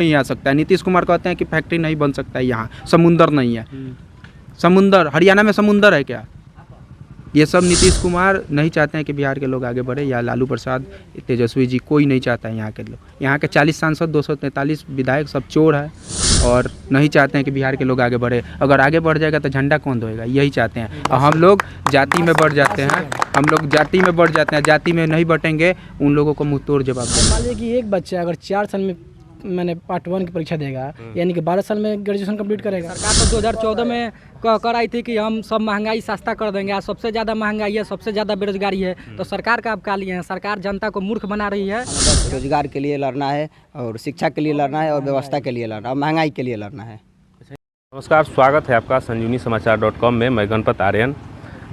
नहीं आ सकता है। नीतीश कुमार कहते हैं कि फैक्ट्री नहीं बन सकता है, यहाँ समुंदर नहीं है। समुंदर हरियाणा में समुंदर है क्या? ये सब नीतीश कुमार नहीं चाहते हैं कि बिहार के लोग आगे बढ़े, या लालू प्रसाद, तेजस्वी जी, कोई नहीं चाहता है यहाँ के लोग। यहाँ के 40 सांसद, 243 विधायक सब चोर है और नहीं चाहते हैं कि बिहार के लोग आगे बढ़े। अगर आगे बढ़ जाएगा तो झंडा कौन धोएगा, यही चाहते हैं। और हम लोग जाति में बढ़ जाते हैं, जाति में नहीं बटेंगे, उन लोगों को मुँह तोड़ जवाब देंगे। मान लीजिए कि एक बच्चा अगर 4 साल में मैंने पार्ट 1 की परीक्षा देगा, यानी कि 12 साल में ग्रेजुएशन कंप्लीट करेगा। सरकार तो 2014 में कर आई थी कि हम सब महंगाई सस्ता कर देंगे। आज सबसे ज़्यादा महंगाई है, सबसे ज़्यादा बेरोजगारी है, तो सरकार का आप क्या लिए हैं? सरकार जनता को मूर्ख बना रही है। रोजगार के लिए लड़ना है, और शिक्षा के लिए लड़ना है, और व्यवस्था के लिए लड़ना है, और महंगाई के लिए लड़ना है। नमस्कार, स्वागत है आपका संजीवनी समाचार.com में। मैं गणपत आर्यन।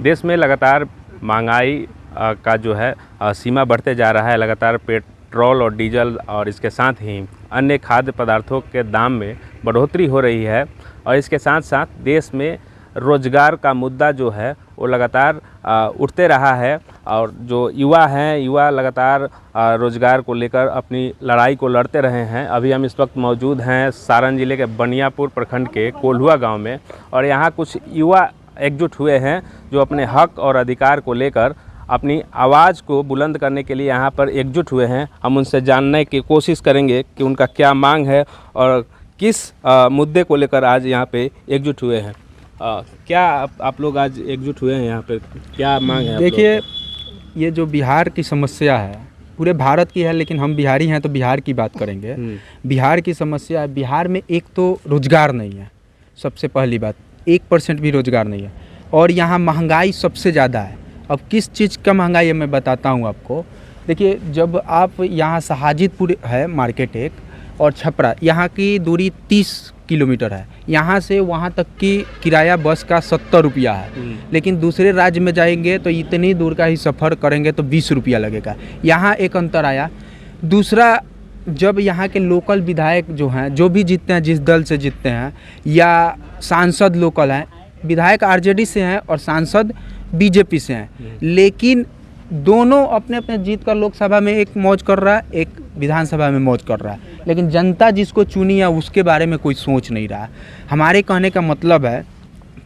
देश में लगातार महंगाई का जो है सीमा बढ़ते जा रहा है। लगातार पेट्रोल और डीजल और इसके साथ ही अन्य खाद्य पदार्थों के दाम में बढ़ोतरी हो रही है, और इसके साथ साथ देश में रोज़गार का मुद्दा जो है वो लगातार उठते रहा है। और जो युवा लगातार रोज़गार को लेकर अपनी लड़ाई को लड़ते रहे हैं। अभी हम इस वक्त मौजूद हैं सारण जिले के बनियापुर प्रखंड के कोल्हुआ गांव में, और यहाँ कुछ युवा एकजुट हुए हैं जो अपने हक और अधिकार को लेकर अपनी आवाज़ को बुलंद करने के लिए यहाँ पर एकजुट हुए हैं। हम उनसे जानने की कोशिश करेंगे कि उनका क्या मांग है और किस मुद्दे को लेकर आज यहाँ पे एकजुट हुए हैं। क्या आप लोग आज एकजुट हुए हैं यहाँ पे, क्या मांग है? देखिए, ये जो बिहार की समस्या है पूरे भारत की है, लेकिन हम बिहारी हैं तो बिहार की बात करेंगे। बिहार की समस्या है, बिहार में एक तो रोज़गार नहीं है, सबसे पहली बात 1% भी रोज़गार नहीं है, और यहाँ महंगाई सबसे ज़्यादा है। अब किस चीज़ का महंगाई है मैं बताता हूँ आपको। देखिए, जब आप यहाँ सहाजितपुर है मार्केट एक, और छपरा, यहाँ की दूरी 30 किलोमीटर है। यहाँ से वहाँ तक की किराया बस का 70 रुपया है, लेकिन दूसरे राज्य में जाएंगे तो इतनी दूर का ही सफ़र करेंगे तो 20 रुपया लगेगा। यहाँ एक अंतर आया। दूसरा, जब यहाँ के लोकल विधायक जो हैं, जो भी जीतते हैं, जिस दल से जीतते हैं, या सांसद लोकल हैं, विधायक आरजेडी से हैं और सांसद बीजेपी से हैं, लेकिन दोनों अपने अपने जीत कर लोकसभा में एक मौज कर रहा है, एक विधानसभा में मौज कर रहा है, लेकिन जनता जिसको चुनी है उसके बारे में कोई सोच नहीं रहा। हमारे कहने का मतलब है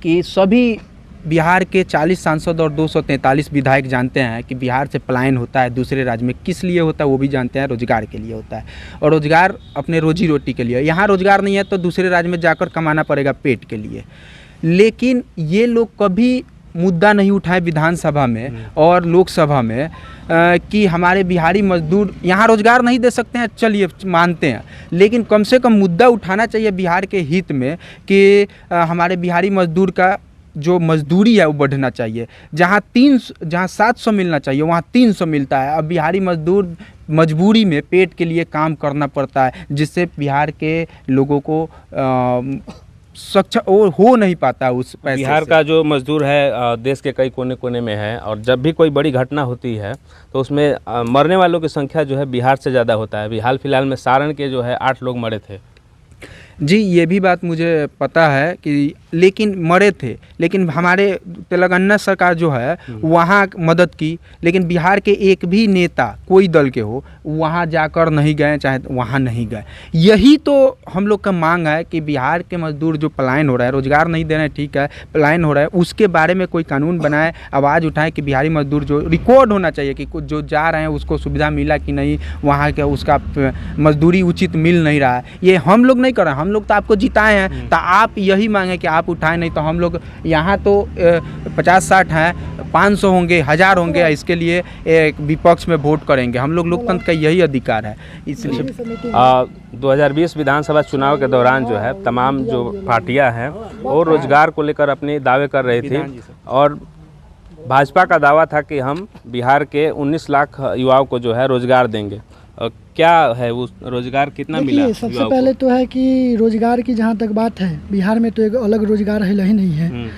कि सभी बिहार के 40 सांसद और 243 विधायक जानते हैं कि बिहार से पलायन होता है दूसरे राज्य में, किस लिए होता है वो भी जानते हैं, रोजगार के लिए होता है, और रोजगार अपने रोजी रोटी के लिए। यहाँ रोजगार नहीं है तो दूसरे राज्य में जाकर कमाना पड़ेगा पेट के लिए। लेकिन ये लोग कभी मुद्दा नहीं उठाए विधानसभा में और लोकसभा में कि हमारे बिहारी मजदूर यहाँ रोजगार नहीं दे सकते हैं, चलिए मानते हैं, लेकिन कम से कम मुद्दा उठाना चाहिए बिहार के हित में कि हमारे बिहारी मजदूर का जो मजदूरी है वो बढ़ना चाहिए। जहाँ 700 मिलना चाहिए वहाँ 300 मिलता है। अब बिहारी मजदूर मजबूरी में पेट के लिए काम करना पड़ता है, जिससे बिहार के लोगों को सक्षम हो नहीं पाता उस पैसे बिहार से। का जो मजदूर है देश के कई कोने कोने में है, और जब भी कोई बड़ी घटना होती है तो उसमें मरने वालों की संख्या जो है बिहार से ज़्यादा होता है। अभी हाल फिलहाल में सारण के जो है 8 लोग मरे थे। जी, ये भी बात मुझे पता है कि लेकिन मरे थे, लेकिन हमारे तेलंगाना सरकार जो है वहाँ मदद की, लेकिन बिहार के एक भी नेता कोई दल के हो वहाँ जाकर नहीं गए, चाहे वहाँ नहीं गए। यही तो हम लोग का मांग है कि बिहार के मजदूर जो पलायन हो रहा है, रोजगार नहीं दे रहे हैं, ठीक है, पलायन हो रहा है, उसके बारे में कोई कानून बनाए, आवाज़ उठाए कि बिहारी मजदूर जो रिकॉर्ड होना चाहिए कि कुछ जो जा रहे हैं उसको सुविधा मिला कि नहीं, वहाँ के उसका मजदूरी उचित मिल नहीं रहा है। ये हम लोग नहीं कर रहे हैं, हम लोग तो आपको जिताए हैं, तो आप यही मांगे कि आप उठाएं, नहीं तो हम लोग यहाँ तो 50-60 हैं, 500 होंगे, 1000 होंगे, इसके लिए एक विपक्ष में वोट करेंगे। हम लोग लोकतंत्र का यही अधिकार है। इसलिए 2020 विधानसभा चुनाव के दौरान जो है तमाम जो पार्टियां हैं वो रोजगार को लेकर अपने दावे कर रही थी, और भाजपा का दावा था कि हम बिहार के 19 लाख युवाओं को जो है रोजगार देंगे। क्या है वो रोजगार, कितना मिला? सबसे पहले तो है कि रोजगार की जहाँ तक बात है, बिहार में तो एक अलग रोजगार है ही नहीं है।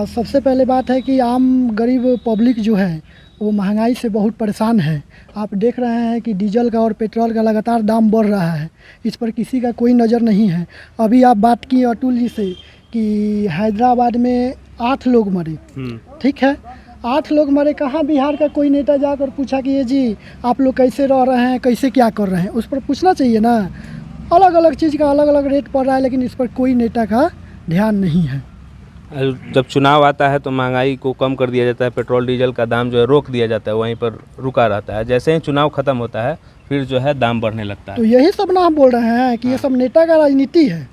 सबसे पहले बात है कि आम गरीब पब्लिक जो है वो महंगाई से बहुत परेशान है। आप देख रहे हैं कि डीजल का और पेट्रोल का लगातार दाम बढ़ रहा है, इस पर किसी का कोई नज़र नहीं है। अभी आप बात की अतुल जी से कि हैदराबाद में 8 लोग मरे, ठीक है, 8 लोग मरे। कहाँ बिहार का कोई नेता जाकर पूछा कि ये जी आप लोग कैसे रह रहे हैं, कैसे क्या कर रहे हैं, उस पर पूछना चाहिए ना। अलग अलग चीज़ का अलग अलग रेट पड़ रहा है, लेकिन इस पर कोई नेता का ध्यान नहीं है। जब चुनाव आता है तो महंगाई को कम कर दिया जाता है, पेट्रोल डीजल का दाम जो है रोक दिया जाता है, वहीं पर रुका रहता है। जैसे ही चुनाव खत्म होता है फिर जो है दाम बढ़ने लगता तो है। यही सब ना हम बोल रहे हैं कि ये सब नेता का राजनीति है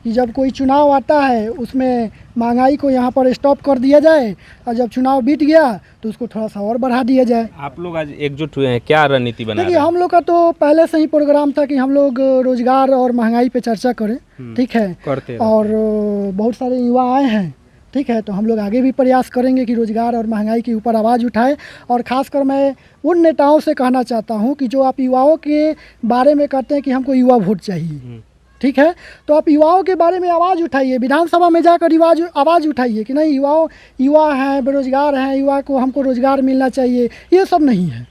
कि जब कोई चुनाव आता है उसमें महंगाई को यहाँ पर स्टॉप कर दिया जाए, और जब चुनाव बीत गया तो उसको थोड़ा सा और बढ़ा दिया जाए। आप लोग आज एकजुट हुए हैं, क्या रणनीति बना रहे देखिए, हैं? हम लोग का तो पहले से ही प्रोग्राम था कि हम लोग रोजगार और महंगाई पे चर्चा करें, ठीक है, करते और बहुत सारे युवा आए हैं, ठीक है, तो हम लोग आगे भी प्रयास करेंगे कि रोजगार और महंगाई के ऊपर आवाज़ उठाएं। और ख़ासकर मैं उन नेताओं से कहना चाहता हूं कि जो आप युवाओं के बारे में कहते हैं कि हमको युवा वोट चाहिए, ठीक है, तो आप युवाओं के बारे में आवाज़ उठाइए, विधानसभा में जाकर आवाज़ उठाइए कि नहीं, युवा हैं, बेरोजगार हैं, युवा को हमको रोजगार मिलना चाहिए। ये सब नहीं है,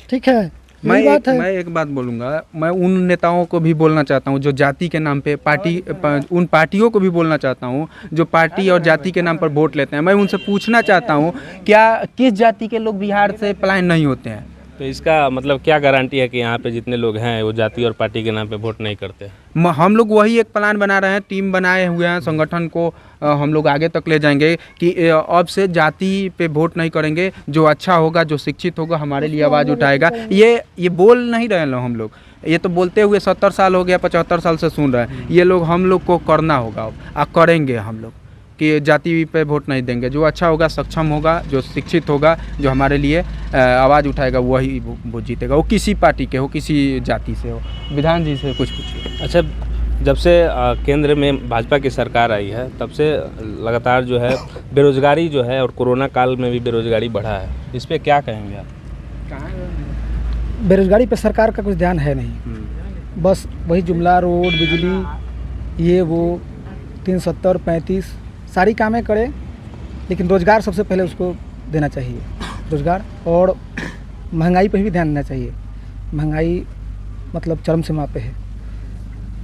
ठीक है। मैं यही बात है। मैं एक बात बोलूँगा, मैं उन नेताओं को भी बोलना चाहता हूँ जो जाति के नाम पे उन पार्टियों को भी बोलना चाहता हूँ जो पार्टी और जाति के नाम पर वोट लेते हैं। मैं उनसे पूछना चाहता हूँ, क्या किस जाति के लोग बिहार से पलायन नहीं होते हैं? तो इसका मतलब क्या गारंटी है कि यहाँ पे जितने लोग हैं वो जाति और पार्टी के नाम पे वोट नहीं करते? हम लोग वही एक प्लान बना रहे हैं, टीम बनाए हुए हैं, संगठन को हम लोग आगे तक ले जाएंगे कि अब से जाति पे वोट नहीं करेंगे। जो अच्छा होगा, जो शिक्षित होगा, हमारे लिए आवाज़ उठाएगा। ये बोल नहीं रहे हैं हम लोग, ये तो बोलते हुए 70 साल हो गया, 75 साल से सुन रहे हैं। ये लोग हम लोग को करना होगा और करेंगे हम लोग कि जाति पे वोट नहीं देंगे। जो अच्छा होगा, सक्षम होगा, जो शिक्षित होगा, जो हमारे लिए आवाज़ उठाएगा, वही वो जीतेगा। वो किसी पार्टी के हो, किसी जाति से हो। विधान जी से कुछ पूछिए। अच्छा, जब से केंद्र में भाजपा की सरकार आई है तब से लगातार जो है बेरोजगारी जो है, और कोरोना काल में भी बेरोजगारी बढ़ा है, इस पर क्या कहेंगे आप? बेरोजगारी पे सरकार का कुछ ध्यान है नहीं, बस वही जुमला, रोड, बिजली, ये वो 370, 35 सारी कामें करे, लेकिन रोज़गार सबसे पहले उसको देना चाहिए। रोज़गार और महंगाई पर भी ध्यान देना चाहिए। महंगाई मतलब चरम सीमा पे है,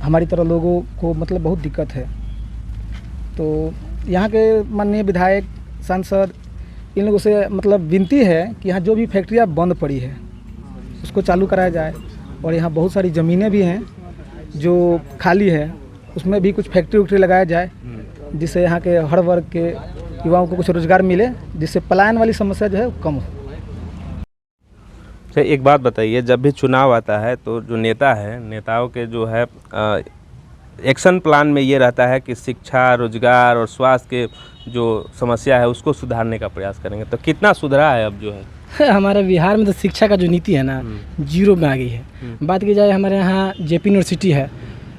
हमारी तरह लोगों को मतलब बहुत दिक्कत है। तो यहाँ के माननीय विधायक, सांसद, इन लोगों से मतलब विनती है कि यहाँ जो भी फैक्ट्रियाँ बंद पड़ी है उसको चालू कराया जाए, और यहाँ बहुत सारी ज़मीनें भी हैं जो खाली है, उसमें भी कुछ फैक्ट्री वैक्ट्री लगाया जाए, जिससे यहाँ के हर वर्ग के युवाओं को कुछ रोज़गार मिले, जिससे पलायन वाली समस्या जो है वो कम हो। अच्छा, एक बात बताइए, जब भी चुनाव आता है तो जो नेता है, नेताओं के जो है एक्शन प्लान में ये रहता है कि शिक्षा, रोजगार और स्वास्थ्य के जो समस्या है उसको सुधारने का प्रयास करेंगे। तो कितना सुधरा है अब जो है? हमारे बिहार में तो शिक्षा का जो नीति है ना, जीरो में आ गई है। बात की जाए, हमारे यहाँ जेपी यूनिवर्सिटी है,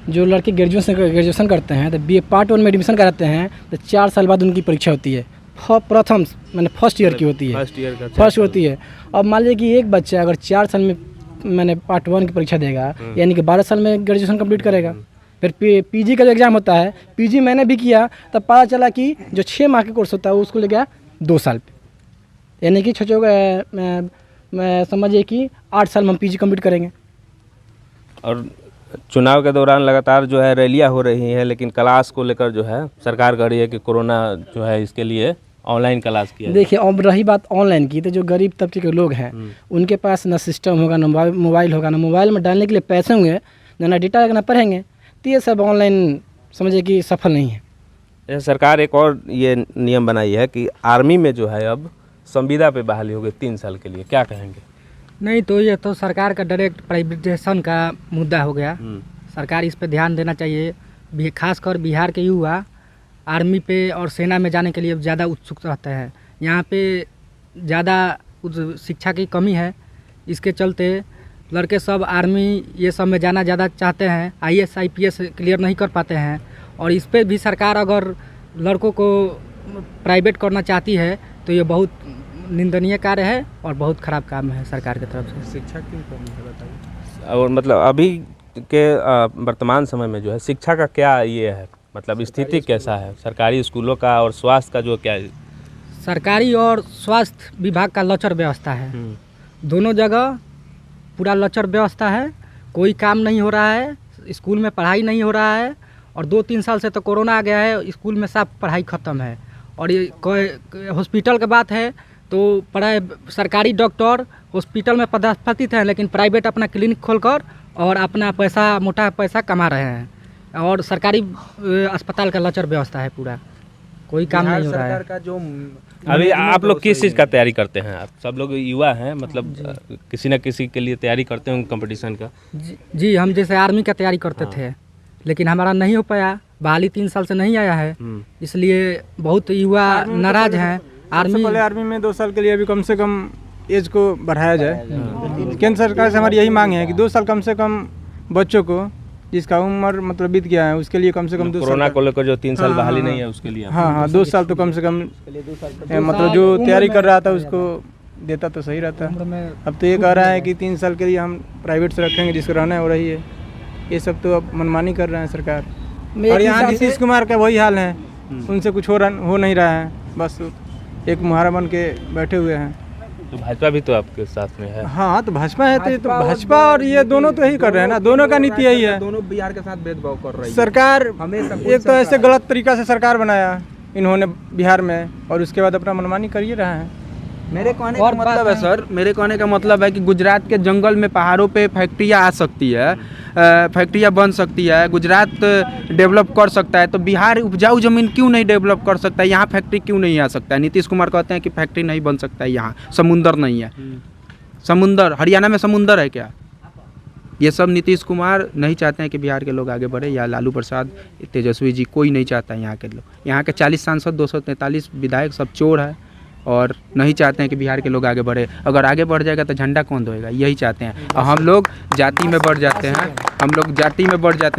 जो लड़के ग्रेजुएशन करते हैं तो BA पार्ट 1 में एडमिशन कराते हैं तो 4 साल बाद उनकी परीक्षा होती है। प्रथम मैंने फर्स्ट ईयर की होती है, फर्स्ट होती है। अब मान लीजिए कि एक बच्चा अगर 4 साल में मैंने पार्ट 1 की परीक्षा देगा, यानी कि 12 साल में ग्रेजुएशन कंप्लीट करेगा। फिर PG का जो एग्ज़ाम होता है, PG मैंने भी किया, तब पता चला कि जो 6 माह का कोर्स होता है उसको ले गया 2 साल पे, यानी कि मैं समझिए कि 8 साल में हम PG कंप्लीट करेंगे। और चुनाव के दौरान लगातार जो है रैलियां हो रही हैं, लेकिन क्लास को लेकर जो है सरकार कह रही है कि कोरोना जो है इसके लिए ऑनलाइन क्लास किया। देखिए, अब रही बात ऑनलाइन की, तो जो गरीब तबके के लोग हैं उनके पास ना सिस्टम होगा, ना मोबाइल होगा, ना मोबाइल में डालने के लिए पैसे होंगे, ना डेटा लगना पढ़ेंगे, तो ये सब ऑनलाइन समझिए कि सफल नहीं है। सरकार एक और ये नियम बनाई है कि आर्मी में जो है अब संविदा पे बहाली होगी 3 साल के लिए, क्या कहेंगे? नहीं, तो ये तो सरकार का डायरेक्ट प्राइवेटाइजेशन का मुद्दा हो गया। सरकार इस पे ध्यान देना चाहिए। खासकर बिहार के युवा आर्मी पे और सेना में जाने के लिए ज़्यादा उत्सुक रहते हैं। यहाँ पे ज़्यादा शिक्षा की कमी है, इसके चलते लड़के सब आर्मी ये सब में जाना ज़्यादा चाहते हैं, IAS IPS क्लियर नहीं कर पाते हैं। और इस पर भी सरकार अगर लड़कों को प्राइवेट करना चाहती है तो ये बहुत निंदनीय कार्य है और बहुत ख़राब काम है सरकार की तरफ से। शिक्षा की कमी है, बताइए। और मतलब अभी के वर्तमान समय में जो है शिक्षा का क्या ये है, मतलब स्थिति कैसा है सरकारी स्कूलों का और स्वास्थ्य का जो क्या है? सरकारी और स्वास्थ्य विभाग का लचर व्यवस्था है, दोनों जगह पूरा लचर व्यवस्था है। कोई काम नहीं हो रहा है, स्कूल में पढ़ाई नहीं हो रहा है, और 2-3 साल से तो कोरोना आ गया है, स्कूल में सब पढ़ाई ख़त्म है। और ये हॉस्पिटल की बात है तो सरकारी डॉक्टर हॉस्पिटल में पदस्थापित हैं, लेकिन प्राइवेट अपना क्लिनिक खोलकर और अपना पैसा मोटा पैसा कमा रहे हैं, और सरकारी अस्पताल का लचर व्यवस्था है, पूरा कोई काम नहीं हो रहा है। का जो अभी आप लोग किस चीज़ का तैयारी करते हैं? आप सब लोग युवा हैं, मतलब किसी न किसी के लिए तैयारी करते होंगे कंपटीशन का। जी हम जैसे आर्मी का तैयारी करते थे, लेकिन हमारा नहीं हो पाया, बहाली 3 साल से नहीं आया है, इसलिए बहुत युवा नाराज हैं। पहले आर्मी में 2 साल के लिए अभी कम से कम एज को बढ़ाया जाए। केंद्र सरकार से हमारी यही मांग है कि 2 साल कम से कम बच्चों को, जिसका उम्र मतलब बीत गया है, उसके लिए कम से कम 2 साल। कोरोना को लेकर जो 3 साल बहाली नहीं है उसके लिए। हाँ 2 साल तो कम से कम, मतलब जो तैयारी कर रहा था उसको देता तो सही रहता। अब तो ये कह रहा है कि 3 साल के लिए हम प्राइवेट से रखेंगे, जिसको रहना है हो रही है। ये सब तो अब मनमानी कर रहे हैं सरकार। और यहाँ नीतीश कुमार का वही हाल है, उनसे कुछ हो नहीं रहा है, बस एक मुहारा बन के बैठे हुए हैं। तो भाजपा भी तो आपके साथ में है। हाँ तो भाजपा है, तो ये तो भाजपा और ये दोनों तो यही कर रहे हैं ना, दोनों का नीति यही है। दोनों बिहार के साथ भेदभाव कर रही है सरकार। हमेशा। एक तो ऐसे गलत तरीका से सरकार बनाया इन्होंने बिहार में, और उसके बाद अपना मनमानी कर ही रहा है। मेरे कहने का मतलब है सर, मेरे कहने का मतलब है कि गुजरात के जंगल में पहाड़ों पे फैक्ट्रियाँ आ सकती है, फैक्ट्रियाँ बन सकती है, गुजरात डेवलप कर सकता है, तो बिहार उपजाऊ ज़मीन क्यों नहीं डेवलप कर सकता है? यहाँ फैक्ट्री क्यों नहीं आ सकता है? नीतीश कुमार कहते हैं कि फैक्ट्री नहीं बन सकता है, यहाँ समुंदर नहीं है। समुंदर, हरियाणा में समुंदर है क्या? ये सब नीतीश कुमार नहीं चाहते हैं कि बिहार के लोग आगे बढ़े, या लालू प्रसाद, तेजस्वी जी, कोई नहीं चाहता है यहाँ के लोग। यहाँ के 40 सांसद, 243 विधायक सब चोर है और नहीं चाहते हैं कि बिहार के लोग आगे बढ़े। अगर आगे बढ़ जाएगा तो झंडा कौन धोएगा? यही चाहते हैं। और हम लोग जाति में बढ़ जाते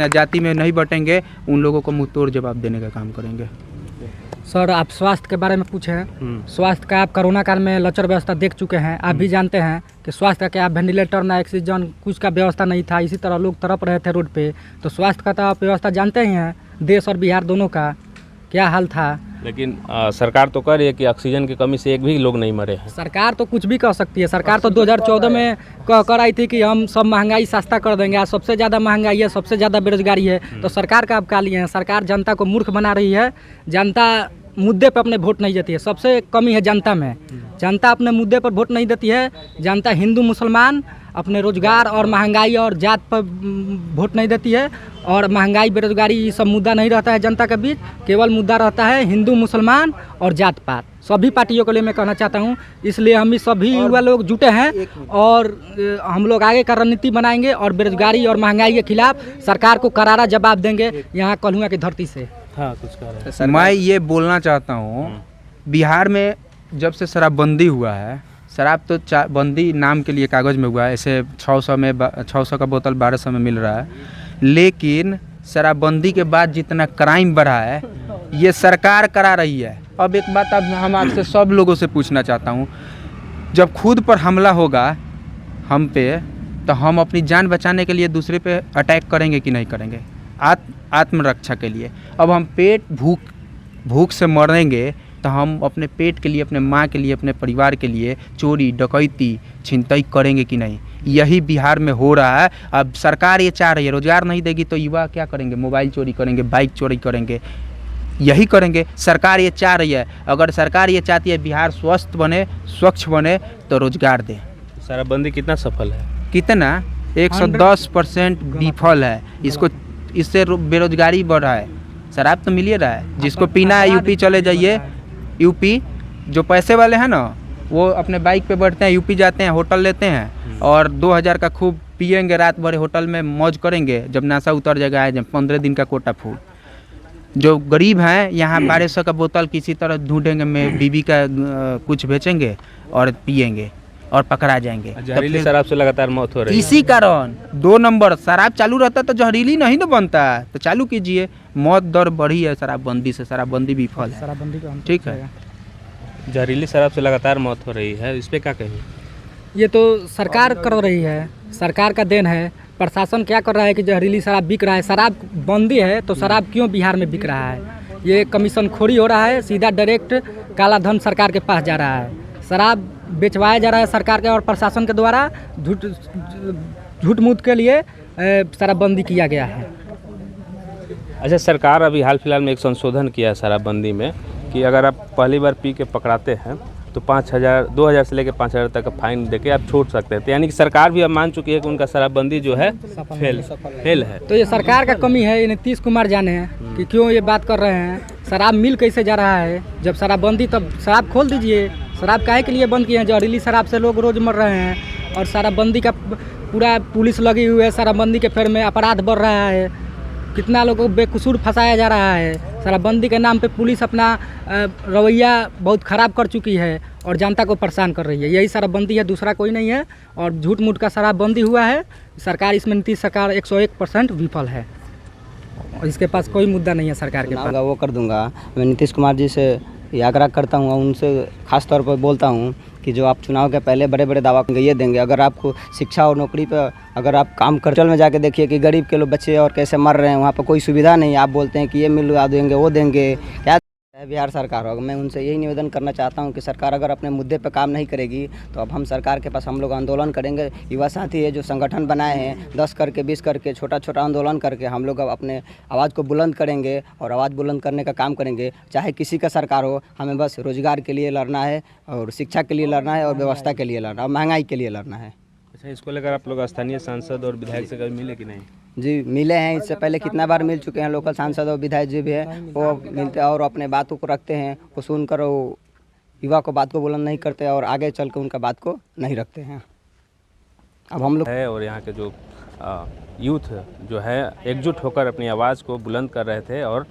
हैं, जाति में नहीं बटेंगे, उन लोगों को मुँह तोड़ जवाब देने का काम करेंगे। सर आप स्वास्थ्य के बारे में पूछें, स्वास्थ्य का आप कोरोना काल में लचर व्यवस्था देख चुके हैं, आप भी जानते हैं कि स्वास्थ्य का क्या वेंटिलेटर ना ऑक्सीजन कुछ का व्यवस्था नहीं था, इसी तरह लोग तड़प रहे थे रोड पे। तो स्वास्थ्य का तो आप व्यवस्था जानते ही हैं, देश और बिहार दोनों का क्या हाल था। लेकिन सरकार तो कह रही है कि ऑक्सीजन की कमी से एक भी लोग नहीं मरे हैं। सरकार तो कुछ भी कह सकती है। सरकार तो 2014 में कह कर आई थी कि हम सब महंगाई सस्ता कर देंगे, आज सबसे ज़्यादा महंगाई है, सबसे ज़्यादा बेरोजगारी है। तो सरकार का अब का लिए हैं, सरकार जनता को मूर्ख बना रही है, जनता मुद्दे पर अपने वोट नहीं देती है। सबसे कमी है जनता में, जनता अपने मुद्दे पर वोट नहीं देती है। जनता हिंदू मुसलमान अपने रोजगार और महंगाई और जात पर वोट नहीं देती है, और महंगाई बेरोजगारी ये सब मुद्दा नहीं रहता है जनता के बीच, केवल मुद्दा रहता है हिंदू मुसलमान और जात पात। सभी पार्टियों के लिए मैं कहना चाहता हूँ, इसलिए हम सभी युवा लोग जुटे हैं और हम लोग आगे का रणनीति बनाएंगे और बेरोजगारी और महंगाई के खिलाफ सरकार को करारा जवाब देंगे यहाँ कल्हुआ की धरती से। हाँ कुछ कह रहे हैं। मैं ये बोलना चाहता हूँ, बिहार में जब से शराबबंदी हुआ है, शराब तो बंदी नाम के लिए कागज़ में हुआ है, ऐसे 600 का बोतल 1200 में मिल रहा है, लेकिन शराबबंदी के बाद जितना क्राइम बढ़ा है ये सरकार करा रही है। अब एक बात अब हम आपसे सब लोगों से पूछना चाहता हूँ, जब खुद पर हमला होगा हम पे, तो हम अपनी जान बचाने के लिए दूसरे पे अटैक करेंगे कि नहीं करेंगे? आत्मरक्षा के लिए। अब हम भूख से मरेंगे तो हम अपने पेट के लिए, अपने माँ के लिए, अपने परिवार के लिए चोरी डकैती छिनतई करेंगे कि नहीं? यही बिहार में हो रहा है। अब सरकार ये चाह रही है, रोजगार नहीं देगी तो युवा क्या करेंगे? मोबाइल चोरी करेंगे, बाइक चोरी करेंगे, यही करेंगे। सरकार ये चाह रही है, अगर सरकार ये चाहती है बिहार स्वस्थ बने, स्वच्छ बने, तो रोजगार दे। शराबबंदी कितना सफल है? कितना? 110% विफल है। इससे बेरोजगारी बढ़ रहा है, शराब तो मिल ही रहा है। जिसको पीना है यूपी चले जाइए, यूपी जो पैसे वाले हैं ना, वो अपने बाइक पे बैठते हैं, यूपी जाते हैं, होटल लेते हैं और 2000 का खूब पिएंगे, रात भर होटल में मौज करेंगे। जब नशा उतर जाएगा आए, जब 15 दिन का कोटा फूल। जो गरीब हैं यहाँ 1200 का बोतल किसी तरह ढूंढेंगे, में बीबी का कुछ बेचेंगे और पिएंगे और पकड़ा जाएंगे। जहरीली शराब से लगातार मौत हो रही है। इसी कारण 2 नंबर शराब चालू रहता तो जहरीली नहीं ना बनता, तो चालू कीजिए। मौत दर बढ़ी है शराबबंदी से, शराबबंदी विफल है। शराबबंदी का ठीक है, जहरीली शराब से लगातार मौत हो रही है, इस पे क्या कहें? ये तो सरकार कर रही है, सरकार का देन है। प्रशासन क्या कर रहा है कि जहरीली शराब बिक रहा है, शराब बंदी है तो शराब क्यों बिहार में बिक रहा है? ये कमीशन खोरी हो रहा है, सीधा डायरेक्ट काला धन सरकार के पास जा रहा है। शराब बेचवाया जा रहा है सरकार के और प्रशासन के द्वारा, झूठ मूठ के लिए शराबबंदी किया गया है। अच्छा, सरकार अभी हाल फिलहाल में एक संशोधन किया है शराबबंदी में कि अगर आप पहली बार पी के पकड़ाते हैं तो 5,000 2,000 से लेकर 5,000 तक का फाइन देके आप छोड़ सकते हैं। तो यानी कि सरकार भी अब मान चुकी है कि उनका शराबबंदी जो है फेल है। तो ये सरकार का कमी है, ये नीतीश कुमार जाने हैं कि क्यों ये बात कर रहे हैं। शराब मिल कैसे जा रहा है, जब शराबबंदी तब शराब खोल दीजिए। शराब काहे के लिए बंद किए हैं, जहरीली शराब से लोग रोज़ मर रहे हैं। और शराबबंदी का पूरा पुलिस लगी हुई है, शराबबंदी के फेर में अपराध बढ़ रहा है, कितना लोगों को बेकसूर फंसाया जा रहा है। शराबबंदी के नाम पे पुलिस अपना रवैया बहुत ख़राब कर चुकी है और जनता को परेशान कर रही है। यही शराबबंदी है, दूसरा कोई नहीं है। और झूठ मूठ का शराबबंदी हुआ है। सरकार इसमें नीतीश सरकार 101% विफल है और इसके पास कोई मुद्दा नहीं है सरकार के पास। वो कर दूंगा। मैं नीतीश कुमार जी से ये आग्रह करता हूँ, उनसे खास तौर पर बोलता हूँ कि जो आप चुनाव के पहले बड़े बड़े दावा ये देंगे, अगर आपको शिक्षा और नौकरी पर अगर आप काम कर में जाके देखिए कि गरीब के लोग बच्चे और कैसे मर रहे हैं, वहाँ पर कोई सुविधा नहीं। आप बोलते हैं कि ये मिलवा देंगे, वो देंगे, क्या बिहार सरकार होगा। मैं उनसे यही निवेदन करना चाहता हूं कि सरकार अगर अपने मुद्दे पर काम नहीं करेगी तो अब हम सरकार के पास हम लोग आंदोलन करेंगे। युवा साथी है जो संगठन बनाए हैं, 10 करके 20 करके छोटा छोटा आंदोलन करके हम लोग अब अपने आवाज़ को बुलंद करेंगे और आवाज़ बुलंद करने का काम करेंगे। चाहे किसी का सरकार हो, हमें बस रोजगार के लिए लड़ना है और शिक्षा के लिए लड़ना है और व्यवस्था के लिए लड़ना और महंगाई के लिए लड़ना है। अच्छा, इसको लेकर आप लोग स्थानीय सांसद और विधायक से कभी मिले कि नहीं? जी मिले हैं, इससे पहले कितना बार मिल चुके हैं। लोकल सांसद और विधायक जी भी हैं, वो मिलते हैं और अपने बातों को रखते हैं। वो सुनकर वो युवा को बात को बुलंद नहीं करते और आगे चल कर उनका बात को नहीं रखते हैं। अब हम लोग है और यहाँ के जो यूथ जो है एकजुट होकर अपनी आवाज़ को बुलंद कर रहे थे और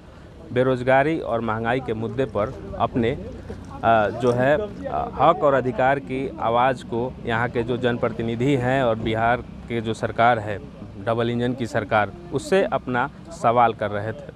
बेरोज़गारी और महंगाई के मुद्दे पर अपने जो है हक और अधिकार की आवाज़ को यहाँ के जो जनप्रतिनिधि हैं और बिहार के जो सरकार है, डबल इंजन की सरकार, उससे अपना सवाल कर रहे थे।